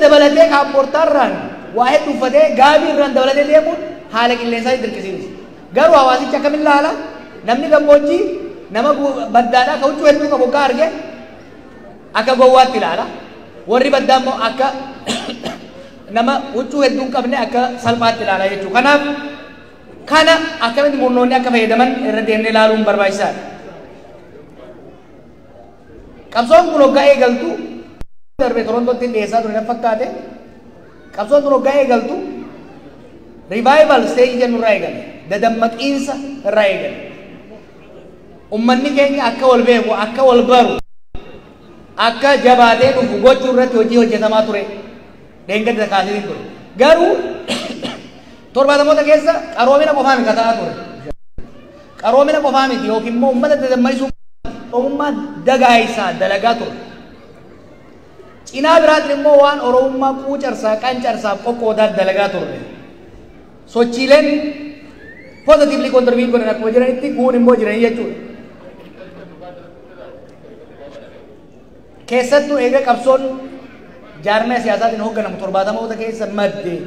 dabalatee kaapportaarraan waa hedduu uffatee gaabii irraan dabalatee deemuun haala qilleensaa dirqisiisa. Garuu hawaasichi akkamiin ilaala? Namni gammoojjii nama baddaadhaa ka huccuu hedduu qabu gaa arge akka gowwaatti ilaala. Warri baddaa immoo akka nama huccuu hedduu hin qabne akka salphaatti ilaala jechuudha. Kanaaf kana akkamitti murnoonni akka fayyadaman irra deemnee ilaaluun barbaachisaadha. Qabsoon kun hoggaa eegaltu darbe Torontootti dhiyeessaa ture na fakkaate. Qabsoon kun hoggaa eegaltu revival stage jennu irraa eegale. Dadammaqiinsa irraa eegale. Ummanni keenya akka wal beeku, akka wal baru, akka jabaatee dhufu gochuu irratti hojii hojjetamaa ture. Deengadda kaasanii ture. Garuu torbaatamoota keessa qaroomina qofaa miti kataa ture. Qaroomina qofaa miti yookiin immoo uummata dadammaisuu oromummaa dagaayisaa dalagaa ture. Cinaa biraatiin immoo waan oromummaa quucarsaa qancarsaaf qoqqoodaa dalagaa ture. Sochiileen positively contribute godhan akkuma jiranitti kun immoo jiranii jechuudha. Keessattuu eega qabsoon jaarmee siyaasaatiin hoogganamu torbaatamoota keessa maddee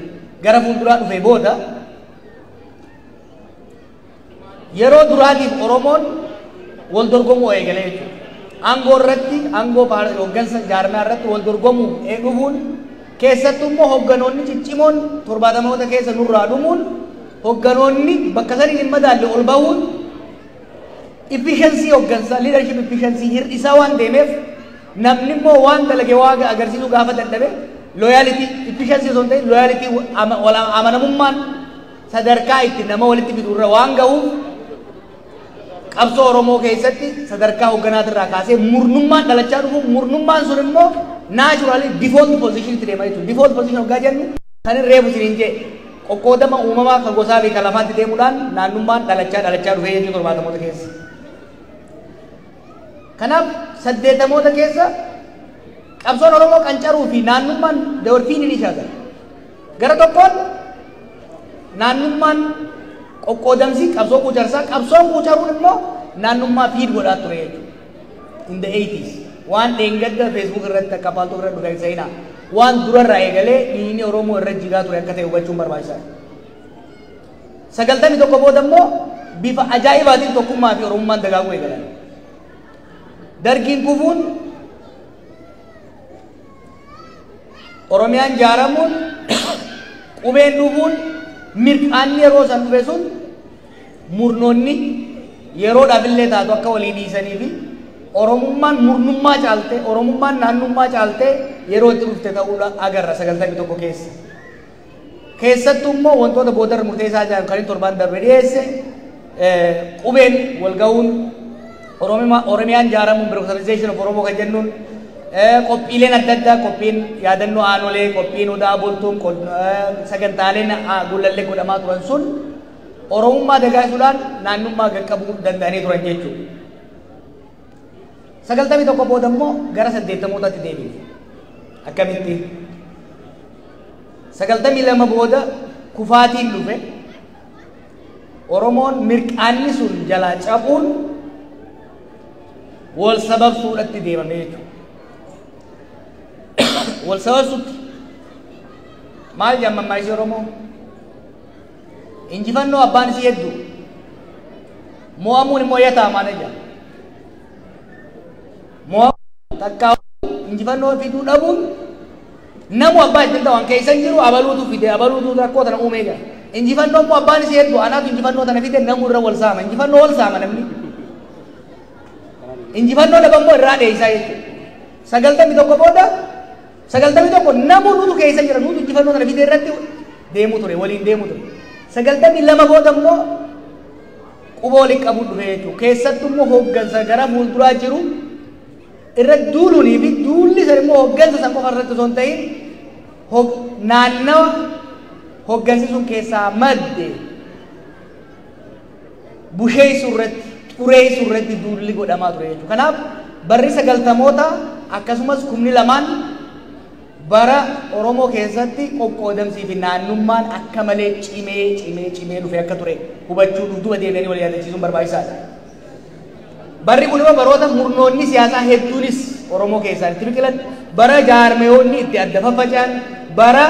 gara fuulduraa dhufee booda yeroo duraatiif Oromoon wal dorgomuu eegalee jechuudha. Aangoo irratti aangoo hooggansa jaarmaa irratti wal dorgomuu dhufuun keessattuu immoo hoogganoonni ciccimoon torbaatamoota keessa nurraa dhumuun hoogganoonni bakka saniin hin madaalle ol bahuun efficiency hooggansa leadership efficiency hir'isaa waan deemeef namni immoo waan dalage waaga agarsiisuu gaafa dadhabe loyalty efficiency osoo hin ta'in loyalty amanamummaan sadarkaa itti nama walitti fiduurra waan ga'uuf qabsoo Oromoo keessatti sadarkaa hoogganaati irraa kaasee murnummaan dhalachaa dhufu murnummaan sun immoo naturally default position itti deema jechuudha. Default position hoggaa jennu kan hin reebu isiniin jee qoqqoodama uumamaa kan gosaa fi kan lafaatti deemuudhaan naannummaan dhalachaa dhufee jechuudha torbaatamoota keessa. Kanaaf saddeetamoota keessa qabsoon Oromoo qancaruu fi naannummaan dawarfiin ni shaakala. Gara tokkoon naannummaan qoqqoodamsi qabsoo quucarsaa qabsoon quucaruun immoo naannummaa fiid godhaa ture jechuudha. In the 80s waan dheengadda Facebook irratti akka paaltuu irratti dhugaa seenaa waan durarraa eegalee dhiigni Oromoo irra jigaa ture akka ta'e hubachuun barbaachisaadha. 91 booda immoo bifa ajaa'ibaatiin tokkummaa fi Oromummaan dagaaguu eegalan. Dargiin kufuun Oromiyaan jaaramuun qubeen dhufuun mirqaanni yeroo san dhufe sun murnoonni yeroodhaaf illee taatu akka walii dhiisanii fi Oromummaan murnummaa caalte Oromummaan naannummaa caalte yeroo itti dhufte ta'uu agarra 91 keessa. Keessattuu immoo wantoota boodarra murteessaa jiran kan torbaan darbe dhiyeesse qubeen wal ga'uun Oromiyaan jaaramuun birokratization of Oromoo kan jennuun qophiileen adda addaa qophiin yaadannoo aanolee qophiin odaa bultuun sagantaaleen gullallee godhamaa turan sun Oromummaa dagaasuudhaan naannummaa qaqqabuu danda'anii turan jechuudha. 91 booda immoo gara 80mootaatti deebi'e. Akkamitti? 92 booda kufaatiin dhufe Oromoon mirqaanni sun jalaa cabuun wal sababsuudhaatti deemame jechuudha. Wal sababsuutti maal jammammaa isii Oromoo? Injifannoo abbaan isii hedduu mo'amuun immoo yataa maana jaa. Mo'amuun takkaa injifannoo fiduu dhabuun namu abbaa ittiin ta'an keessa hin jiru abaluutu fide abaluutu rakkoo tana uumee jira. Injifannoo immoo abbaan isii hedduu anaatu injifannoo tana fide namu irra wal saama. Injifannoo wal saama namni. Injifannoo dhabammoo irraa dheessaa jechuudha. 91 booda 91 namu nutu keessa jira nutu injifannoo tana fide irratti deemu ture waliin deemu ture. 92 booda immoo quba waliin qabu dhufe jechuudha. Keessattuu immoo hooggansa gara fuulduraa jiru irra duuluunii fi duulli san immoo hooggansa san qofa irratti osoo hin ta'in naannawa hooggansi sun keessaa madde busheessu irratti xureessu irratti duulli godhamaa ture jechuudha. Kanaaf barri 90moota akkasumas 12 bara Oromoo keessatti qoqqoodamsii fi naannummaan akka malee cimee dhufe akka ture hubachuu duuba deebi'anii wal yaadachiisuun barbaachisaadha. Barri kun immoo baroota murnoonni siyaasaa hedduunis Oromoo keessaa itti biqilan bara jaarmeewwanni itti adda faffacaan bara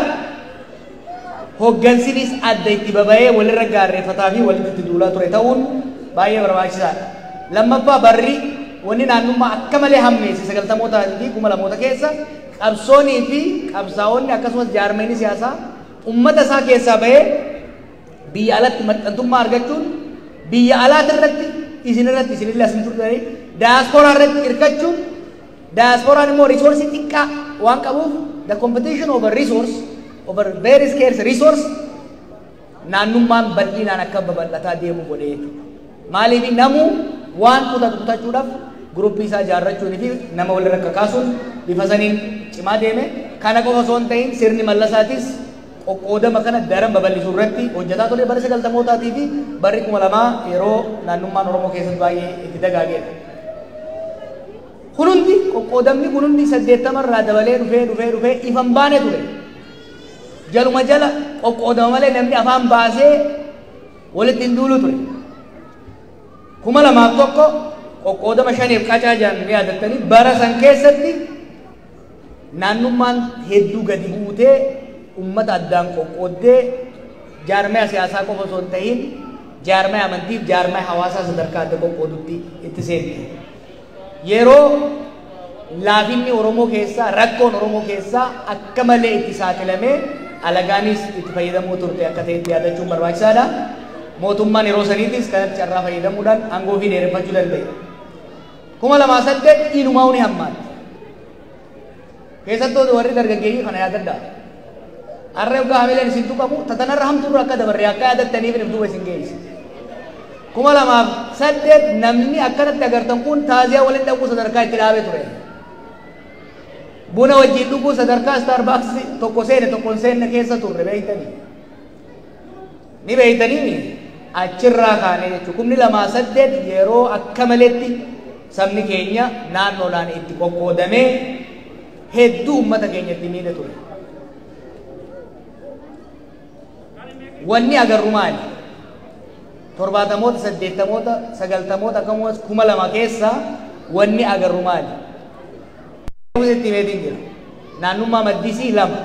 hoggansinis adda itti baba'ee walirra gaarreeffataa fi walitti itti duulaa ture ta'uun baay'ee barbaachisaadha. Lammaffaa barri wanni naannummaa akka malee hammeesse 90mootaa fi 2000 keessa qabsoonii fi qabsaa'onni akkasumas jaarmeenii siyaasaa ummata isaa keessaa bahee biyya alatti maxxantummaa argachuun biyya alaati irratti isinillee asin turtanii daasporaa irratti hirkachuun daasporaan immoo risoorsii xiqqaa waan qabuuf the competition over resource over very scarce resource naannummaan bal'inaan akka babal'ataa deemu godhee maaliif namuu waan kutachuudhaaf gruppii isaa ijaarrachuunii fi nama walirra kakaasuun bifa saniin cimaa deeme kana qofa osoo hin ta'in sirni mallasaatis qoqqoodama kana daran babal'isuu irratti hojjetaa ture bara 90mootaatii fi barri 2000 yeroo naannummaan Oromoo keessatti baay'ee itti dagaageedha. Kunundi qoqqoodamni kunundi 80 irraa dabalee dhufee ifan baane ture. Jaluma jala qoqqoodama malee namni afaan baasee walitti hin duulu ture. 2001 qoqqoodama 5 qacaa jaan ni yaadattanii bara san keessatti naannummaan hedduu gadi buutee ummata addaan qoqqooddee jaarmaya siyaasaa qofa osoo hin ta'in jaarmaya amantiif jaarmaya hawaasaa sadarkaa adda qoqqoodutti itti seente. Yeroo laafinni Oromoo keessaa rakkoon Oromoo keessaa akka malee itti saaxilamee alagaanis itti fayyadamuu turte akka ta'etti yaadachuun barbaachisaadha. Mootummaan yeroo saniitis kanatti carraa fayyadamuudhaan aangoo fi dheereffachuu danda'e. 2008 inumaa ni hammaate. Keessattuu warri dargaggeeyyii kana yaadadhaa. Arree ugaa hamileen isin tuqamu tatanarra hamtuurra akka dabarre akka yaadattaniif nimtuuba isin geesse. 2008 namni akkanatti agartan kun taaziyaa waliin dhaquu sadarkaa itti dhaabee ture. Buna wajjin dhuguu sadarkaa Starbucks tokko seene tokko hin seenne keessa turre beeytanii. Ni beeytanii achirraa kaanee jechuudha. 2008 yeroo akka maleetti sabni keenya naannoodhaan itti qoqqoodamee hedduu uummata keenyatti miidhe ture. Wanni agarru maali? 70moota 80moota 90moota akkasumas 2000 keessa wanni agarru maali? Itti meetiin jira. Naannummaa maddisii lama.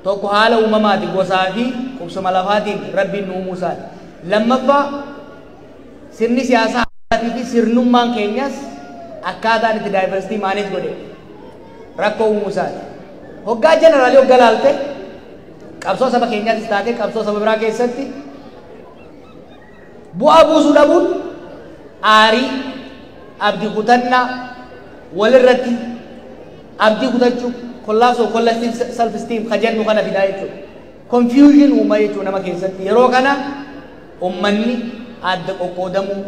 Tokko haala uumamaati gosaa fi qubsuma lafaatiin rabbiin nu uumuu isaati. Lammaffaa sirni siyaasaa fi sirnummaan keenyas akkaataan itti daayivarsitii maaniif godhe rakkoo uumuu isaati. Hoggaa jeneraalii hoggaa laalte qabsoo saba keenyaatis taate qabsoo saba biraa keessatti bu'aa buusuu dhabuun aarii abdii kutannaa walirratti abdii kutachuu kollaasoo kollasiif self esteem kajennu kana fidaa jechuudha. Confusion uumaa jechuudha nama keessatti yeroo kana ummanni adda qoqqoodamuu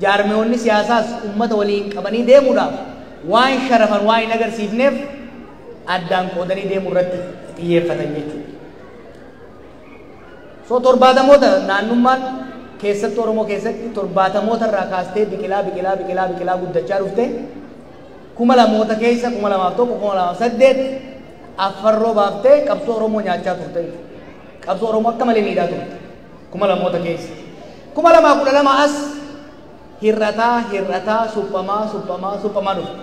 jaarmeewwanni siyaasaas ummata waliin qabanii deemuudhaaf waan sharafan waan hin agarsiifneef addaan qoodanii deemuu irratti xiyyeeffatan jechuudha. So 70moota naannummaan keessatti Oromoo keessatti 70moota irraa kaastee biqilaa guddachaa dhufte 2000moota keessa 2001 2008 affarroo baaftee qabsoo Oromoo nyaachaa turte. Qabsoo Oromoo akka malee miidhaa turte 2000moota keessa. 2012 as hir'ataa suphamaa dhufte.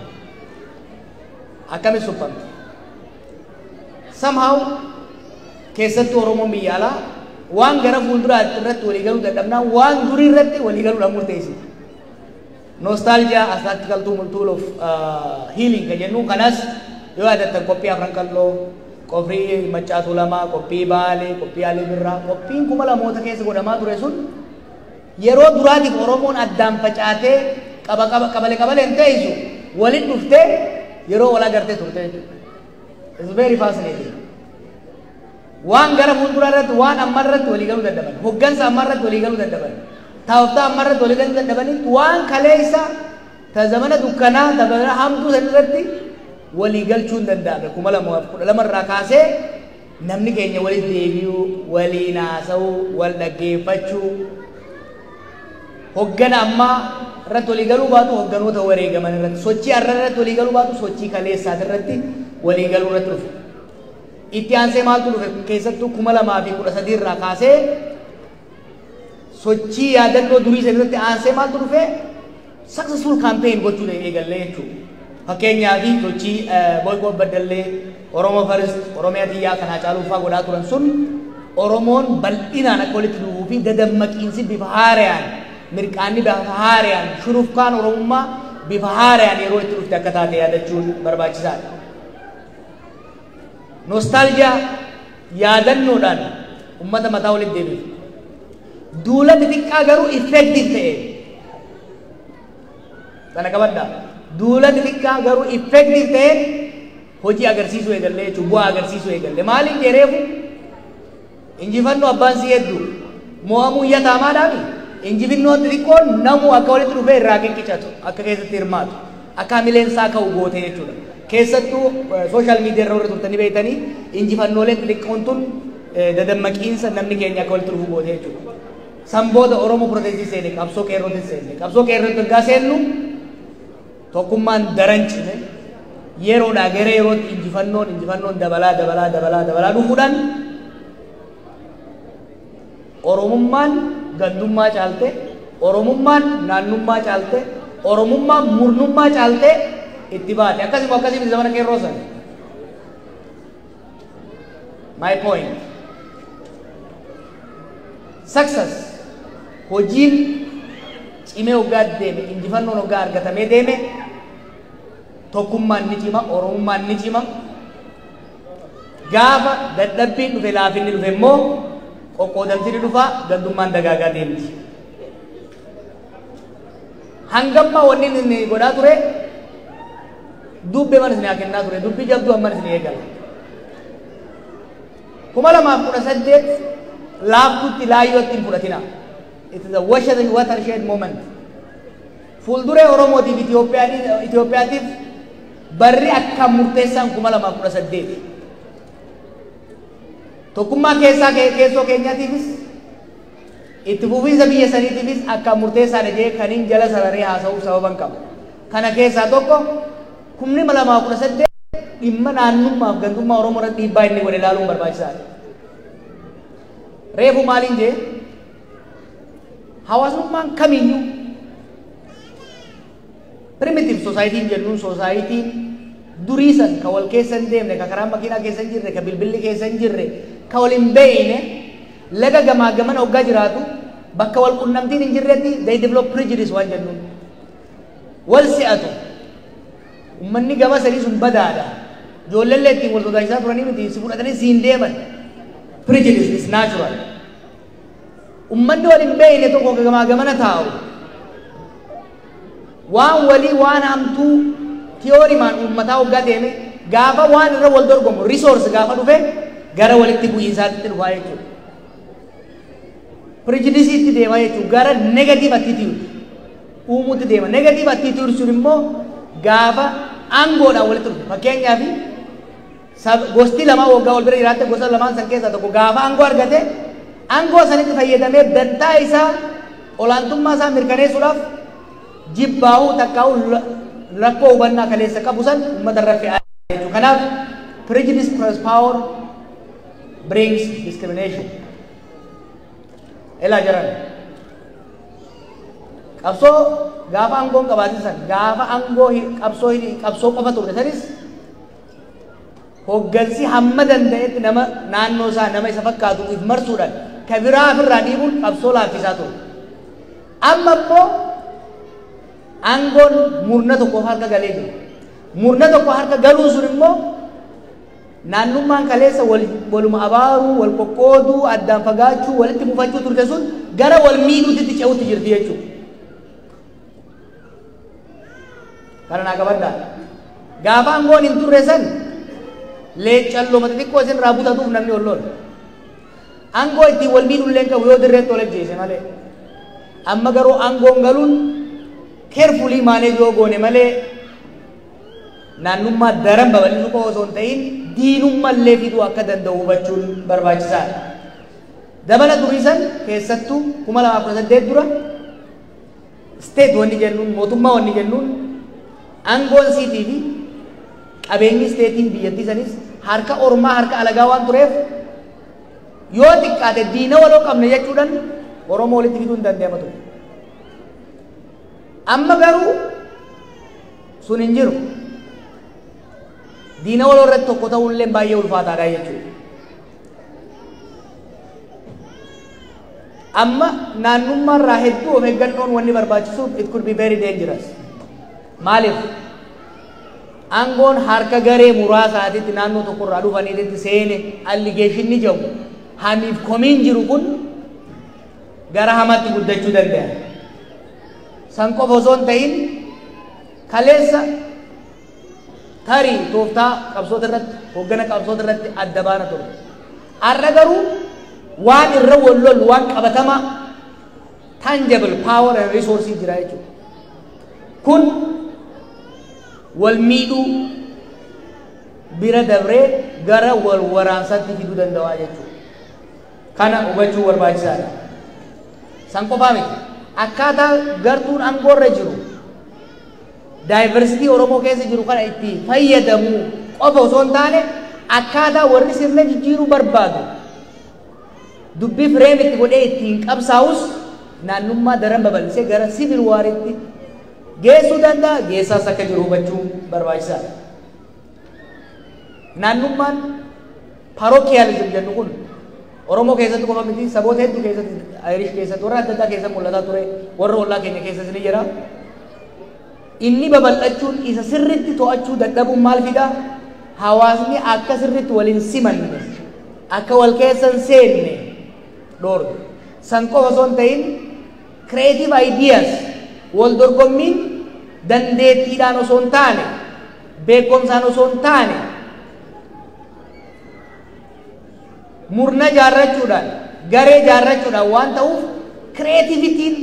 Akkamitti suphamte? Somehow keessatti Oromoon biyya alaa waan gara fuulduraatti irratti walii galuu dadhabnaan waan durii irratti walii galuudhaan murteessite. Nostalgia as tactical tool of healing kan jennu kanas yoo yaadattan qophii afran qalloo, qophii Maccaatuu Lamaa, qophii Baalee, qophii Alee Birraa, qophiin 2000moota keessa godhamaa ture sun yeroo duraatiif Oromoon addaan facaatee qabaleen teessu walitti dhuftee yeroo wal agartee turte jechuudha. It's very fascinating. Waan gara fuulduraa irratti waan amma irratti walii galuu dadhaban, hoggansa amma irratti walii galuu dadhaban, taa'uftaa amma irratti walii galuu dadhabanitti waan kaleessa zamana dukkanaa zamana hamtuu san irratti walii galchuu hin danda'amne. 2012 irraa kaasee namni keenya walitti deebi'uu, waliin haasa'uu, wal dhaggeeffachuu hoggana ammaa irratti walii galuu baatu hogganoota wareegaman irratti sochii har'a irratti walii galuu baatu sochii kaleessaati irratti walii galuu irratti dhufe. Itti aansee maaltu dhufe keessattuu 2013 irraa kaasee sochii yaadannoo durii san irratti aansee maaltu dhufe successful campaign gochuu eegalle jechuudha. Fakkeenyaaf sochii boykoo baddallee Oromoo First Oromiyaa xiyyaa kan Haacaaluu fa'aa godhaa turan sun Oromoon bal'inaan akka walitti dhufuu fi dadammaqiinsi bifa haaraan mirqaanni bifa haaraan shurufkaan Oromummaa bifa haaraan yeroo itti dhufte akka taate yaadachuun barbaachisaadha. Nostaaljiyaa yaadannoodhaan ummata mataa walitti deebisu. Duula xixiqqaa garuu effective ta'e. Kana qabaddaa. Duula xixiqqaa garuu effective ta'e hojii agarsiisuu eegalle jechuun bu'aa agarsiisuu eegalle. Maaliin jedheefu injifannoo abbaan si hedduu mo'amuu iyyataamaadhaafi injifannoo xixiqqoon namuu akka walitti dhufee irraa qiqqicatu akka keessatti hirmaatu akka mileensaa ka'u goote jechuudha. Keessattuu sooshaal miidiyaa irra warri turtanii beektanii injifannoolee xixiqqoon tun dadammaqiinsa namni keenya akka walitti dhufu goote jechuudha. Sanboota Oromoo Pirotestii seene qabsoo qeerrootti seenne qabsoo qeerrootti waggaa seennu tokkummaan daran cime yeroodhaa gara yerootti injifannoon dabalaa dhufuudhaan Oromummaan gandummaa caalte Oromummaan naannummaa caalte Oromummaan murnummaa caalte itti baate akkasii zamana qeerroo sana. My point. Success hojiin cimee hoggaa deeme injifannoon hoggaa argatamee deeme tokkummaan ni cima Oromummaan ni cima. Gaafa dadhabbiin dhufe laafinni dhufe immoo qoqqoodamti ni dhufa gandummaan dagaagaa deemti. Hangamma wanni inni godhaa ture dubbe mana isin haa kennaa ture dubbi jabduu amman isin eegala. 2018 laaftutti laayyootti hin fudhatina. It is a watershed moment. Fuulduree Oromootiif Itoophiyaatiif barri akka murteessaan 2018. Tokkummaa keessoo keenyaatiifis itti fufiinsa biyya saniitiifis akka murteessaadha jee kaniin jala sararee haasa'uuf sababan qaba. Kana keessaa tokko 2018 dhimma naannummaaf gandummaa Oromoo irratti dhiibbaa inni godhe ilaaluun barbaachisaadha. Reefu maaliin jee hawaasummaan kamiyyuu primitive society jennuun society durii san ka wal keessa hin deemne ka karaa makiinaa keessa hin jirre ka bilbilli keessa hin jirre ka wal hin beeyne laga gamaa gamana hoggaa jiraatu bakka wal qunnamtiin hin jirretti they develop prejudice waan jennuun wal si'atu ummanni gama sadii sun badaadha ijoolleellee ittiin wal sodaachisaa turanii miti si fudhatanii siin deeman prejudice is natural ummanni wal hin beeyne tokko gamaa gamana taa'u waan walii waan hamtuu tiyoorimaan uummataa hoggaa deeme gaafa waan irra wal dorgomu resource gaafa dhufe gara walitti bu'iinsaatti dhufaa jechuudha. Prejudice itti deemaa jechuudha gara negative attitude uumuutti deema. Negative attitude sun immoo gaafa aangoodhaan walitti dhufu. Fakkeenyaaf gosti lama waggaa wal bira jiraatte gosa lamaan san keessaa tokko gaafa aangoo argate aangoo sanitti fayyadamee dantaa isaa olaantummaa isaa mirkaneessuudhaaf jibbaa'uu takkaa'uu rakkoo hubannaa kaleessa qabu san uummata irra fe'aa jechuudha. Kanaaf prejudice plus power brings discrimination. Elaa jaran qabsoo gaafa aangoon qabaate san gaafa aangoo qabsoo qofa ture sanis hoggansi hamma danda'etti nama naannoo isaa nama isa fakkaatuuf marsuudhaan ka biraa ofirraa dhiibuun qabsoo laaffisaa ture. Amma immoo aangoon murna tokko harka galee jiru. Murna tokko harka galuu sun immoo naannummaan kaleessa waluma abaaruu, wal qoqqooduu, addaan fagaachuu, walitti mufachuu turte sun gara wal miidhuutti ce'utti jirti jechuudha. Kana naa qabaddaa. Gaafa aangoon hin turre san leeccalloo xixiqqoo isin irraa butatuuf namni ol lola. Aangoo ittiin wal miidhullee hin qabu yoo dirreetti ol ajjeese malee. Amma garuu aangoon galuun carefully manage yoo goone malee naannummaa daran babal'isuu qofa osoo hin ta'in diinummallee fiduu akka danda'u hubachuun barbaachisaadha. Dabala durii san keessattuu 2018 dura state wanni jennuun mootummaa wanni jennuun aangoon siitii fi qabeenyi steetiin biyyattii sanis harka ormaa harka alagaa waan tureef yoo xiqqaate diina waloo qabne jechuudhaan Oromoo walitti fiduu hin danda'ama ture. Amma garuu sun hin jiru. diina wal irratti tokko ta'uullee baay'ee ulfaataadha jechuudha. Amma naannummaan irraa hedduu of eeggannoon wanni barbaachisuuf it could be very dangerous. Maaliif? Aangoon harka garee muraasaatitti naannoo tokko irraa dhufaniitti seene alligeeshinni jedhamu hamiif komiin jiru kun gara hamaatti guddachuu danda'a. San qofa osoo hin ta'in kaleessa tarii tooftaa qabsoota irratti hoggana qabsoota irratti adda baana ture. Har'a garuu waan irra wal lolu waan qabatamaa tangible power and resources jira jechuudha. Kun wal miidhuu bira dabree gara wal waraansaatti fiduu danda'a jechuudha. Kana hubachuu barbaachisaadha. San qofaa miti. Akkaataa gartuun aangoorra jiru diversity Oromoo keessa jiru kana itti fayyadamuu qofa osoo hin taane akkaataa warri sirna jijjiiruu barbaadu dubbii fireem itti godhee ittiin qabsaa'us naannummaa daran babal'isee gara civil wariitti geessuu danda'a. Geessaas akka jiru hubachuu barbaachisaadha. Naannummaan parochialism jennu kun Oromoo keessatti qofa miti saboota hedduu keessatti Irish keessatti warra adda addaa keessatti mul'ataa ture warra ollaa keenya keessatti ni jira. Inni babal'achuun isa sirriitti to'achuu dadhabuun maal fida? Hawaasni akka sirriitti waliin simanne akka wal keessa hin seenne dhoorga. San qofa osoo hin ta'in creative ideas wal dorgommiin dandeettiidhaan osoo hin taane beekumsaan osoo hin taane murna jaarrachuudhaan garee jaarrachuudhaan waan ta'uuf creativitiin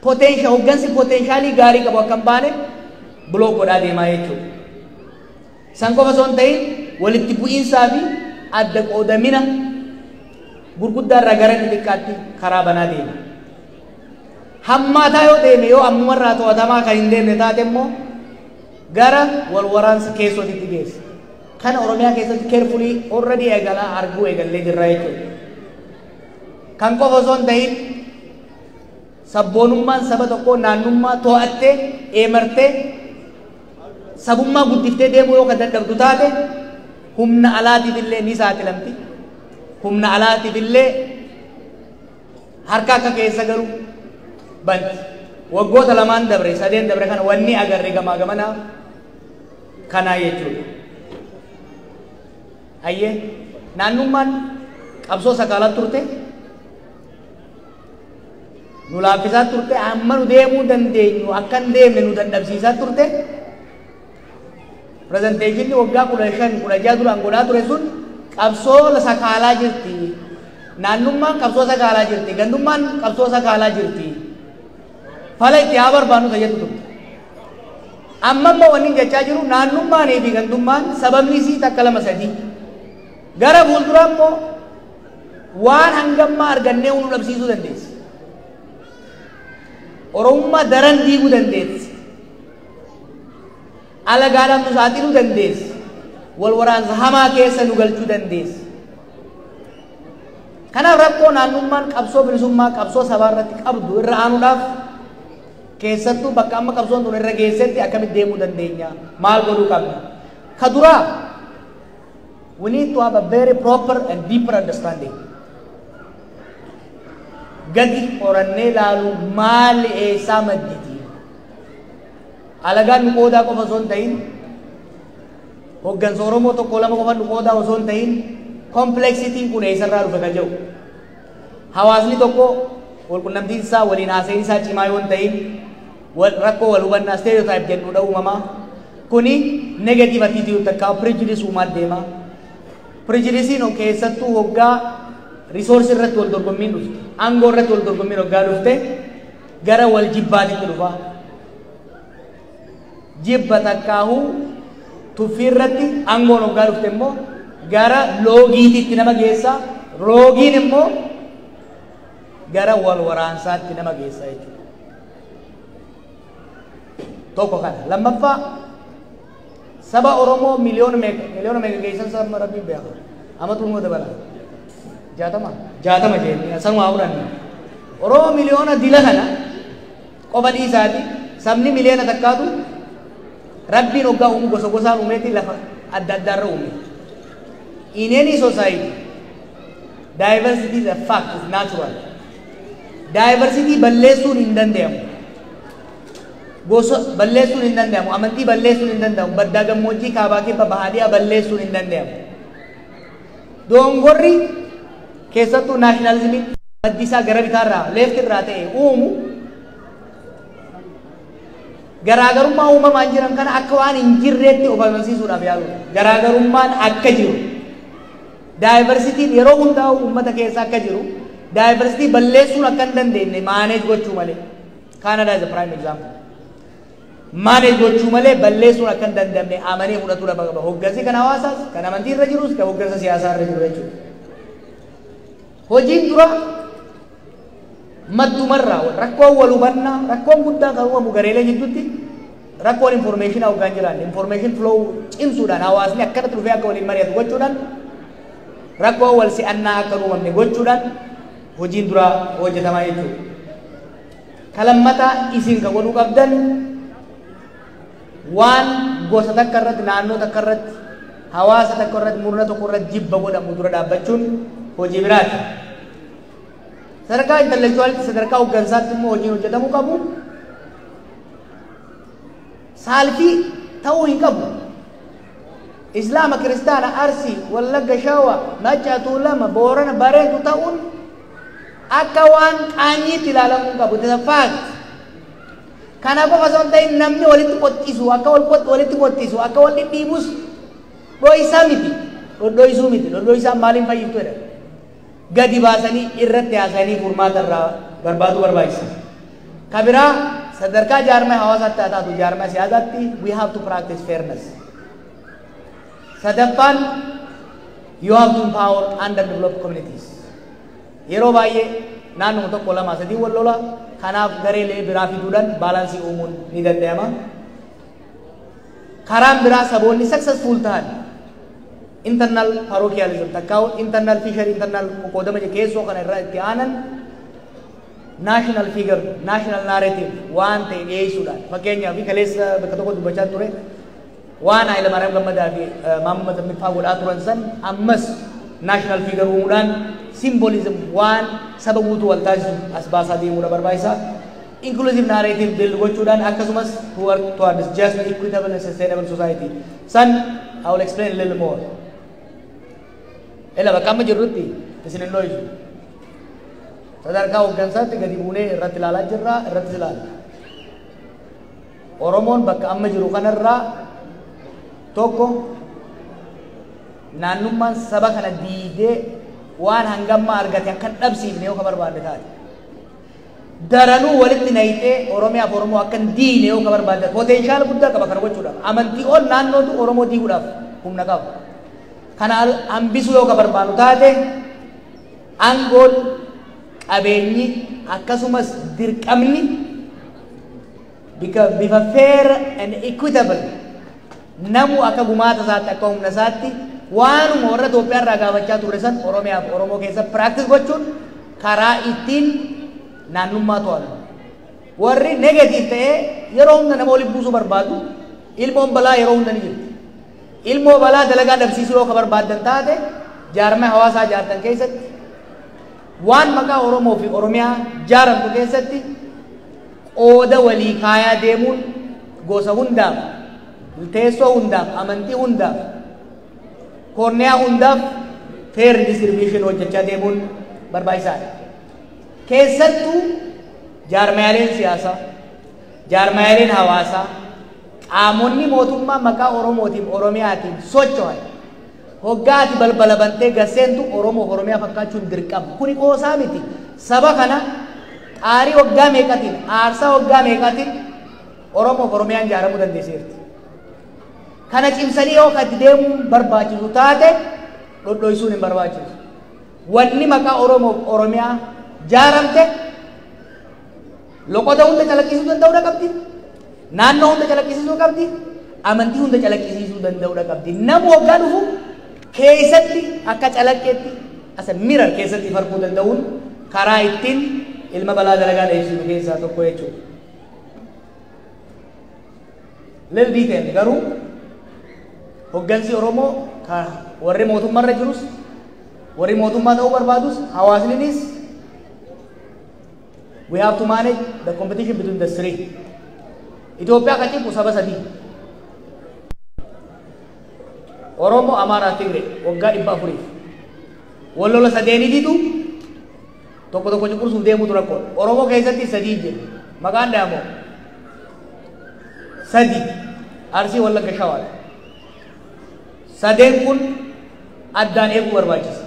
potential hoggansi potentialii gaarii qabu akka hin baane block godhaa deemaa jechuudha. San qofa osoo hin ta'in walitti bu'iinsaa fi adda qoodamina gurguddaa irraa gara xixiqqaatti karaa banaa deema. Hammaataa yoo deeme yoo ammumarraa to'atamaa kan hin deemne taate immoo gara wal waraansa keessootitti geessa. Kana Oromiyaa keessatti carefully already arguu eegallee jirra jechuudha. Kan qofa osoo hin ta'in sabboonummaan saba tokkoo naannummaa to'attee eemartee sabummaa guddiftee deemuu yoo kan dadhabdu taate humna alaatiif illee ni saaxilamti. Humna alaatiif illee harka akka keessa galu banti. Waggoota lamaan dabre sadeen dabre kana wanni agarre gamaa gamanaa kanaa jechuudha. Ayyee naannummaan qabsoo sakaalaa turte nu laaffisaa turte amma nu deemuu dandeenyu akka hin deemne nu dadhabsiisaa turte. Presenteeshinni waggaa 15-16 duraan godhaa ture sun qabsoo sakaalaa jirti. Naannummaan qabsoo sakaalaa jirti. Gandummaan qabsoo sakaalaa jirti. Fala itti haa barbaannu fayyadu turte. Amma immoo wanni jechaa jiru naannummaanii fi gandummaan sababni isii takka lama sadii. Gara fuulduraa immoo waan hangammaa argannee nu dhabsiisuu dandeessi. Oromummaa daran diiguu dandeessi. Alagaadhaan nu saaxiluu dandeessi. Wal waraansa hamaa keessa nu galchuu dandeessi. Kanaaf rakkoo naannummaan qabsoo bilisummaa qabsoo sabaa irratti qabdu irra aanuudhaaf keessattuu bakka amma qabsoon tun irra geessetti akkamitti deemuu dandeenya? Maal godhuu qabna? Ka duraa we need to have a very proper and deeper understanding. Gadi qorannee ilaalu maali eessaa madditi? Alagaan nu qoodaa qofa osoo hin ta'in hoggansa Oromoo tokko lama qofa nu qoodaa osoo hin ta'in kompleksitiin kun eessarraa dhufe kan jedhu. Hawaasni tokko walqunnamtiin isaa waliin haasa'in isaa cimaa yoo hin ta'in rakkoo wal hubannaa stereotype jennuudha uumamaa. Kuni negative attitude takka prejudice uumaa deema. Prejudicein keessattuu hoggaa resource irratti wal dorgommiin dhufte. Aangoo irratti wal dorgommiin hoggaa dhufte gara wal jibbaatitti dhufa. Jibba takkaahu tuffii irratti aangoon hoggaa dhufte immoo gara loogiititti nama geessa. Loogiin immoo gara wal waraansaatti nama geessa jechuudha. Tokko kana. Lammaffaa saba Oromoo miliyoona meeqa geessan saba rabbiin beeka. Amatu immoo dabala. Jaatama jennee sanumaa fudhanne. Oromoo miliyoona dila kana qofa dhiisaati sabni miliyoona takkaatu Rabbiin hoggaa uumu gosa gosaan uumeeti lafa adda addaarra uume. In any society, diversity is a fact, it's natural. Diversity balleessuun hin danda'amu. Gosa balleessuun hin danda'amu. Amantii balleessuun hin danda'amu. Baddaa gammoojjii kaabaa kibba bahaadhiyaa balleessuun hin danda'amu. Dongorri keessattuu naashinaalizimii maddi isaa gara bitaarraa leeftirraa ta'e uumu garaagarummaa uumamaan jiran kana akka waan hin jirreetti of amansiisuudhaaf yaaluudha. Garaagarummaan akka jiru. Diversity yeroo hundaa uummata keessa akka jiru. Diversity balleessuun akka hin dandeenye manage gochuu malee. Canada is a prime example. Manage gochuu malee balleessuun akka hin dandamne amanee fudhatuu qaba. Hoggansi kan hawaasaas kan amantii irra jirus kan hoggansa siyaasaa irra jiru jechuudha. Hojiin dura maddumarraa rakkoon wal hubannaa rakkoon guddaa kan uumamu gareelee jidduutti rakkoon information hoggaan jiran information flow cimsuudhaan hawaasni akkanatti dhufee akka waliin mari'atu gochuudhaan rakkoon wal si'annaa akka uumamne gochuudhaan hojiin dura hojjetamaa jechuudha. Kalammata isin kan godhuu qabdan waan gosa takka irratti naannoo takka irratti hawaasa takka irratti murna tokko irratti jibba godhamu dura dhaabbachuun hojii biraati. Sadarkaa intellectuality sadarkaa hoggansaatti immoo hojiin hojjetamuu qabu. Saalfii ta'uu hin qabu. Islaama, Kiristaana, Arsii, Wallagga, Shawaa, Maccaa, Tuulama, Boorana, Bareedu ta'uun akka waan qaanyiitti ilaalamuu hin qabu. It's a fact. Kana qofa osoo hin ta'in namni walitti qottisu akka walitti qottisu akka wal dhidhiibus dho'isaa miti. Dhodho'isuu miti. Dhodho'isaan maaliin fayyiftu jedha. Gadi baasanii irratti haasanii furmaata irraa barbaadu barbaachisa. Kabiraa sadarkaa jaarmaa hawaasaatti haa taatu jaarmaa siyaasaatti we have to practice fairness. Sadaffaan you have to empower underdeveloped communities. Yeroo baay'ee naannoo tokko lama sadii wal lola kanaaf gareelee biraa fiduudhaan baalaansii uumuun ni danda'ama. Karaan biraa saboonni successful ta'an internal parochialism takkaa'u internal fishery internal qoqqoodama keessoo kana irraa itti aanan national figure national narrative waan ta'e dhiyeessuudhaan fakkeenyaaf kaleessa bakka tokko dubbachaa ture waan Haayile Maariyaam Gammadaa fi Maamud Miffaa godhaa turan san ammas national figure uumuudhaan symbolism waan saba guutuu wal taasisu as baasaa deemuudha barbaachisaa. Inclusive narrative build gochuudhaan akkasumas to work towards just equitable and sustainable society. San I will explain a little more. Ela bakka amma jirrutti isin hin dho'isu. Sadarkaa hoggansaatti gadi buunee irratti ilaalaa jirra irratti ilaalla. Oromoon bakka amma jiru kanarraa tokko naannummaan saba kana diidee waan hangammaa argate akka dhabsiifne yoo ka barbaadde taate. Daranuu walitti nayitee Oromiyaaf Oromoo akka diine yoo ka barbaadde potenshaal guddaa qaba kana gochuudhaaf. Amantii ol naannootu Oromoo diiguudhaaf humna qaba. Kana hambisuu yoo ka barbaadu taate aangoon qabeenyi akkasumas dirqamni bifa fair and equitable namu akka gumaata isaatti akka humna isaatti waanuma warra Itoophiyaa irraa gaafachaa turre san Oromiyaaf Oromoo keessa practice gochuun karaa ittiin naannummaa to'atu. Warri negative ta'ee yeroo hunda nama walitti buusuu barbaadu ilmoon balaa yeroo hunda ni jirti. Ilmoo balaa dalagaa dhabsiisuu yoo ka barbaaddan taate jaarmaa hawaasaa jaartan keessatti waan maqaa Oromoo fi Oromiyaa jaaramtu keessatti qooda walii kaayaa deemuun gosa hundaaf teessoo hundaaf amantii hundaaf korniyaa hundaaf fair distribution hojjechaa deemuun barbaachisaadha. Keessattuu jaarmaaleen siyaasaa jaarmaaleen hawaasaa qaamonni mootummaa maqaa Oromootiin Oromiyaatiin socho'an hoggaati balbala bantee gasseentu Oromoo Oromiyaa fakkaachuun dirqama. Kuni qoosaa miti. Saba kana xaarii waggaa meeqatiin aarsaa waggaa meeqatiin Oromoo Oromiyaan ijaaramuu dandeesseerti. Kana cimsanii yoo katti deemuu barbaachisu taate dhodhoisuun hin barbaachisu. Wanni maqaa Oromoo Oromiyaa jaaramte loqota hunda calaqqisiisuu danda'uudha qabdi. Naannoo hunda calaqqisiisuu qabdi. Amantii hunda calaqqisiisuu danda'uudha qabdi. Nama waggaa dhufu keessatti akka calaqqeetti asa mirar keessatti farquu danda'uun karaa ittiin ilma balaa dalagaa dheessinu keessaa tokko jechuudha. little detail garuu hoggansi Oromoo warri mootummaarra jirus warri mootummaa ta'uu barbaadus hawaasninis we have to manage the competition between the three. Itoophiyaa kan cimpu saba sadii Oromoo, Amaaraa, Tigree waggaa 400 wallola sadeeniititu tokko tokko cunqursuuf deemuutu rakkoodha. Oromoo keessatti sadii jira maqaan dhaamoo sadii Arsii, Wallagga, Shawaadha. Sadeen kun addaan eeguu barbaachisa.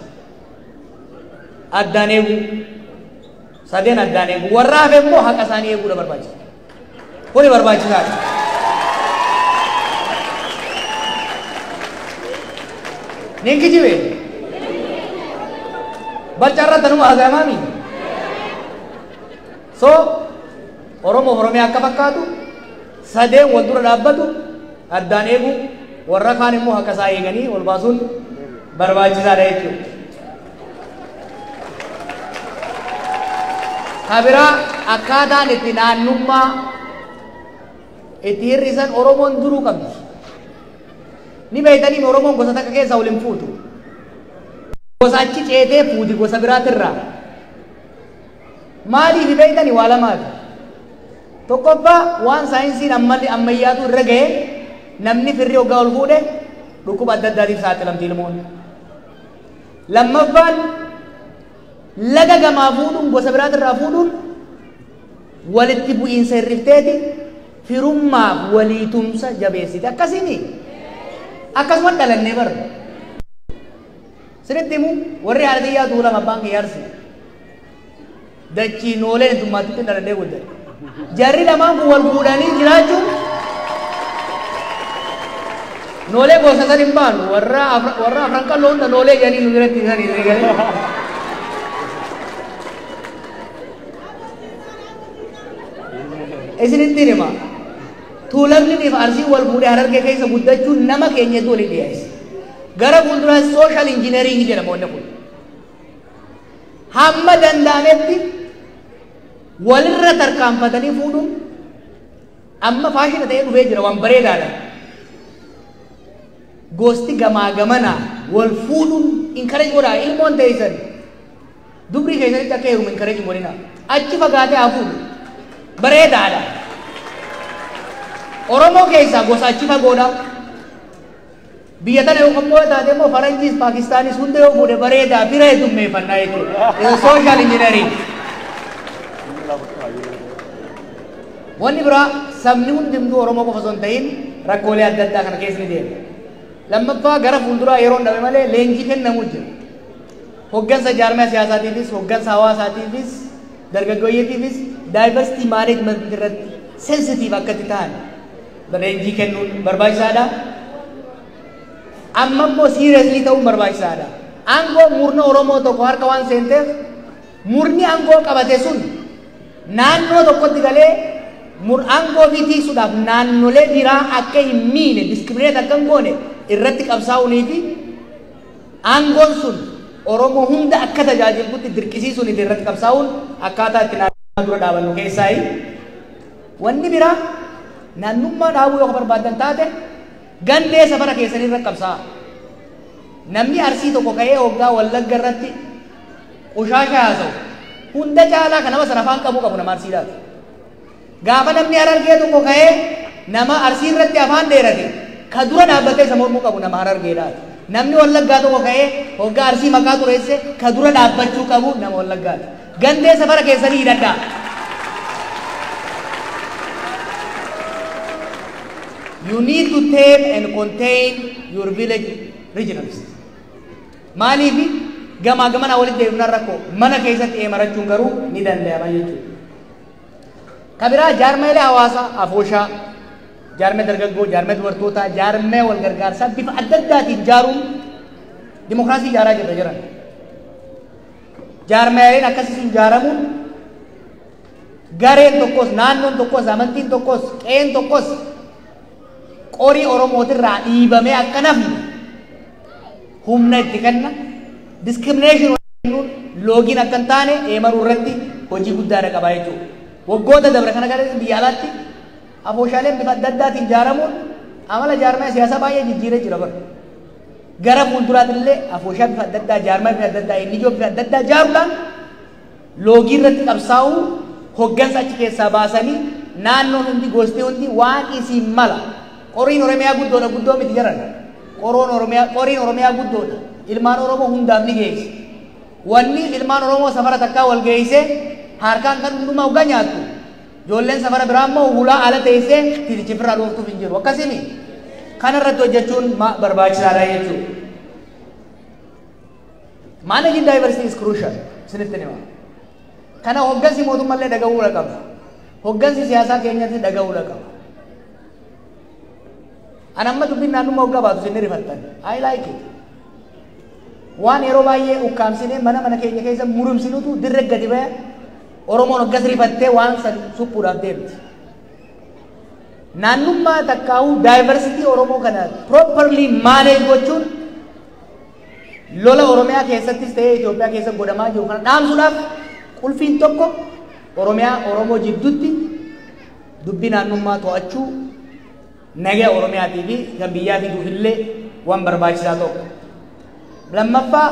Addaan eeguu sadeen addaan eeguu warra hafe immoo haqa isaanii eeguudha barbaachisa. Kuni barbaachisaadha. Ninkijibe balcarra tanuma haasa'amaami. So Oromoo Oromiyaa akka fakkaatu sadeen wal dura dhaabbatu addaan eeguu warra kaan immoo haqa isaa eeganii ol baasuun barbaachisaadha jechuudha. Kabiraa akkaataan itti naannummaa itti hir'isan Oromoon duruu qabdi. Ni beektanii Oromoon gosa takka keessaa waliin fuutu. Gosa achi ceetee fuuti gosa biraatirraa. Maaliif beektanii waa lamaati. Tokkoffaa waan saayinsiin ammayyaatu irra ga'e namni firri hoggaa ol fuudhe dhukkuba adda addaatiif saaxilamti ilmoon. Lammaffaan laga gamaa fuudhuun gosa biraatirraa fuudhuun walitti bu'iinsa hirrifteeti firummaaf walii tumsa jabeessite akkasiini. Akkasuma dhalannee barra. Sirriitti himu warri haadhiyyaa tuulama abbaan kiyyaa arsi. Dachii nooleen itummaatti dhalannee guddate. Jarri lamaan kun wal fuudhanii jiraachuun noolee gosa san hin baanu warra afran qalloo hunda noolee jedhanii nu biratti isanii galee. Isinitti hima. Tuulamni fi Arsii wal fuudhee Harargee keessa guddachuun nama keenya iddoo waliin dhiyeesse. Gara fuulduraa social engineering jedhama wanni kun. Hamma danda'ametti walirra tarkaanfatanii fuudhuun amma faashina ta'ee dhufee jira waan bareedaadha. Gosti gamaa gamanaa wal fuudhuun encourage godhaa ilmoon ta'esan dubrii keessatti akka heerumu encourage godhina achi fagaatee haa fuudhu bareedaadha. Oromoo keessaa gosa achi fagoodha. Biyya tana yoo qomoo taate immoo Faranjiis Paakistaanis hunda yoo fuudhe bareedaa bira heddummeeffannaa jechuudha. Social engineering. Wanni biraa sabni hundumtuu Oromoo qofa osoo hin ta'in rakkoolee adda addaa kana keessa ni deema. Lammaffaa gara fuulduraa yeroo dhabe malee leenjii kennamuu jira. Hoggansa jaarmaa siyaasaatiifis, hoggansa hawaasaatiifis, dargaggooyyeetiifis diversity management irratti sensitive akka itti ta'an leenjii kennuun barbaachisaadha. Amma immoo seriously ta'uun barbaachisaadha. Aangoo murna Oromoo tokko harka waan seenteef murni aangoo qabate sun naannoo tokkotti galee aangoo fi tiisuudhaaf naannolee biraa akka hin miine discriminate akka hin goone irratti qabsaa'uunii fi aangoon sun Oromoo hunda akka tajaajilutti dirqisiisuun irratti qabsaa'uun akkaataa itti naannoo dura dhaabannu keessaayi. Wanni biraa naannummaa dhaabuu yoo barbaadan taate gandee safara keessanii irratti qabsaa'a. Namni Arsii tokko ka'ee hoggaa Wallagga irratti qushaasha haasa'u hunda caalaa kan nama sana afaan qabu nama Arsiidhaati. Gaafa namni Harargee tokko ka'ee nama Arsii irratti afaan dheerate ka dura dhaabbatee isa mormuu qabu nama Harargeedhaati. Namni Wallaggaa tokko ka'ee hoggaa Arsii maqaa xureesse ka dura dhaabbachuu qabu nama Wallaggaati. Gandee safara keessanii hidhadhaa. You need to tame and contain your village regionals. Maaliif gamaa gamana walitti deemuun rakkoo mana keessatti eemarachuun garuu ni danda'ama jechuudha. Kabiraa jaarmeelee hawaasaa afooshaa, jaarmee dargaggoo, jaarmee dubartootaa, jaarmee wal gargaarsaa bifa adda addaatiin ijaaruun dimokiraasii ijaaraa jirra jiran. Jaarmeeleen akkasiin ijaaramuun gareen tokkos, naannoon tokkos, amantiin tokkos, qe'een tokkos qorii Oromootirraa dhiibamee akka nafni humna itti kenna. Discrimination loogiin akka hin taane eemaruu irratti hojii guddaadha qabaa jechuudha. Waggoota dabre kana gara biyya alaatti afooshaaleen bifa adda addaatiin ijaaramuun amala jaarmaa siyaasaa baay'ee jijjiiree jira bara. Gara fuulduraatillee afooshaa bifa adda addaa jaarmaa bifa adda addaa eenyijoo bifa adda addaa ijaaruudhaan loogii irratti qabsaa'uu hoggansa achi keessaa baasanii naannoon hundi gosti hundi waan isiin mala qoriin Oromiyaa guddoodha guddoo miti jaran qoriin Oromiyaa guddoodha ilmaan Oromoo hundaaf ni geesse wanni ilmaan Oromoo safara takkaa wal geessee harkaan kan hundumaa hoggaa nyaattu ijoolleen safara biraa immoo hulaa ala teessee tirichifirraa dhooftuuf hin jiru akkasimi kanarratti hojjechuun barbaachisaadha jechuudha. Managing diversity is crucial. Isinitti nima. Kana hoggansi mootummallee dhaga'uu qaba. Hoggansi siyaasaa keenyatti dhaga'uu qaba. Ani amma dubbiin naannummaa hoggaa baatu isin rifattan. I like it. Waan yeroo baay'ee ukkaamsinee mana keenya keessa murumsinutu dirre gadi ba'e Oromoon hoggas rifattee waan san suphuudhaaf deemti. Naannummaa takkaa'uu diversity Oromoo kana properly manage gochuun lola Oromiyaa keessattis ta'ee Itoophiyaa keessa godhamaa jiru kana dhaamsuudhaaf qulfiin tokko Oromoo jidduutti dubbii naannummaa to'achuu nagaa Oromiyaatii fi kan biyyaa fiduufillee waan barbaachisaa tokko. Lammaffaa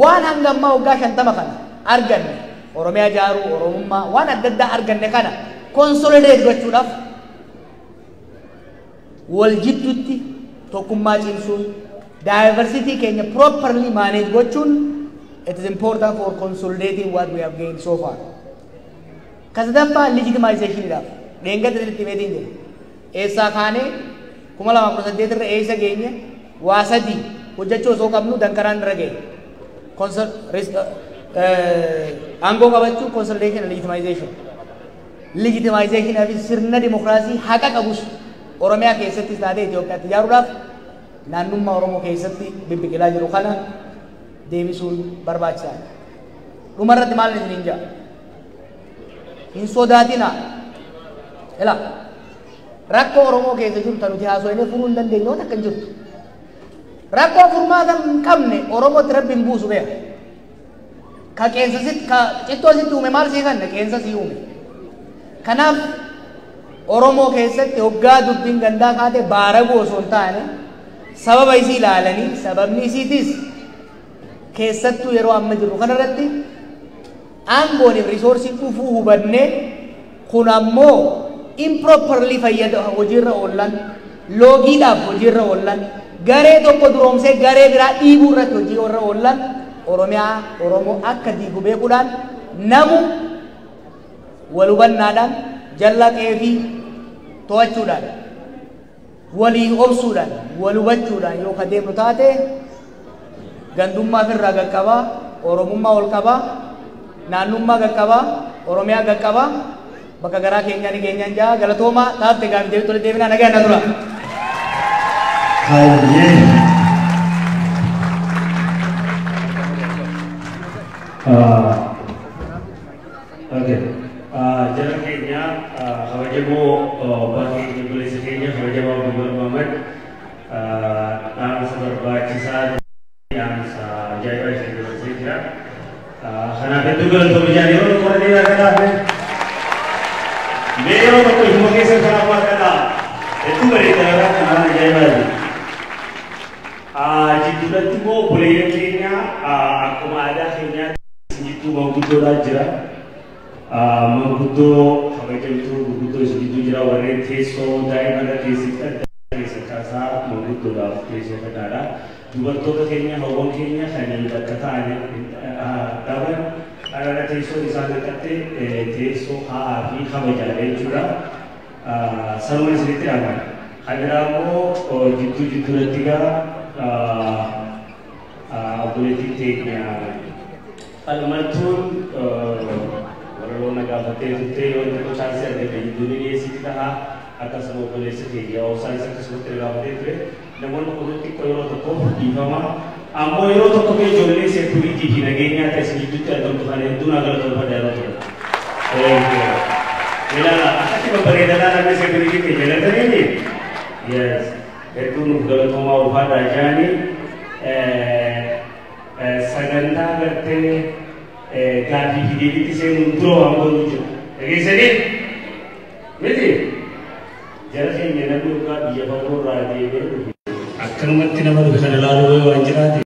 waan hanga ammaa waggaa 50 kana arganne Oromiyaa ijaaruu Oromummaa waan adda addaa arganne kana consolidate gochuudhaaf wal jidduutti tokkummaa cimsuun diversity keenya properly manage gochuun it is important for consolidating what we have gained so far. Kasadaffaa legitimization idhaaf dheengata itti meetiin jira. Eessaa kaanee 2018 irra eessa geenye waa sadii hojjechuu osoo qabnu dankaraan irra ga'e. Aangoo qabachuu consolidation and legitimization. Legitimization fi sirna dimokiraasii haqa qabus Oromiyaa keessatti taatee Itoophiyaatti ijaaruudhaaf naannummaa Oromoo keessatti bibbiqilaa jiru kana deebisuun barbaachisaadha. Dhumarratti maal isiniin jedha? Hin sodaatinaa. Ila rakkoo Oromoo keessa jirtu nuti haasofnee furuu hin dandeenye yoo takka hin jirtu. Rakkoo furmaata hin qabne Oromootti Rabbi hin buusu beeka. Ka cittoo sitti uume maal sii kanne qeensa sii uume. Kanaaf Oromoo keessatti hoggaa dubbiin gandaa kaate baaraguu osoo hin taane sababa isii ilaalanii sababni isiitis keessattuu yeroo amma jirru kanarratti aangooniif riisoorsiin dhufuu hubannee kun ammoo improperly fayyada hojiirra oollan loogiidhaaf hojiirra oollan garee tokko duroomsee garee biraa dhiibuu irratti hojiirra oollan Oromoo akka diigu beekuudhaan namu wal hubannaadhaan jallaqee fi to'achuudhaan walii obsuudhaan wal hubachuudhaan yoo ka deemnu taate gandummaa firraa gaqqabaa Oromummaa ol qabaa naannummaa gaqqabaa Oromiyaa gaqqabaa bakka garaa keenyaa ni keenyaan jaa galatoomaa taafte gaafi deebi tole deebinaa nagaa na dura. Okay. Jalan Kenya, Hawajamu, bagi Indonesia Kenya, Hawajamu Abdul Muhammad, Seberbacisan yang jaya Indonesia kira, karena itu kalau tu menjadi orang kau ni nak kata, mereka orang tu semua kisah apa kata, itu mereka orang mana jaya. Jika nanti mau boleh Kenya, aku ada Kenya, itu mau betul aja. Mengkutu habis itu mengkutu segitu jera warna teso daya mana tesikan sekasa mengkutu dah teso kedara dua tu kenya hawang kenya hanya kata ada ada teso di sana kata teso hari kami jadi juga semua sedikit ada hadiramu jitu tiga boleh titiknya almatun kalau nak kata itu untuk chance ada di dunia ini kita atas semua boleh sedih ya usai sesuatu terlalu itu namun politik kalau tu kau infama ambo itu tu kau jualnya security hinagenya atas itu tu ada Tuhan itu nagar tu pada itu bila atas itu beredar ada security kejalan tadi yes itu kalau tu mau pada jani saganda kata gapi hidup itu saya mundur ambil lucu. Lagi sedih, betul? akkanumatti nama kana ilaaluu waan jiraate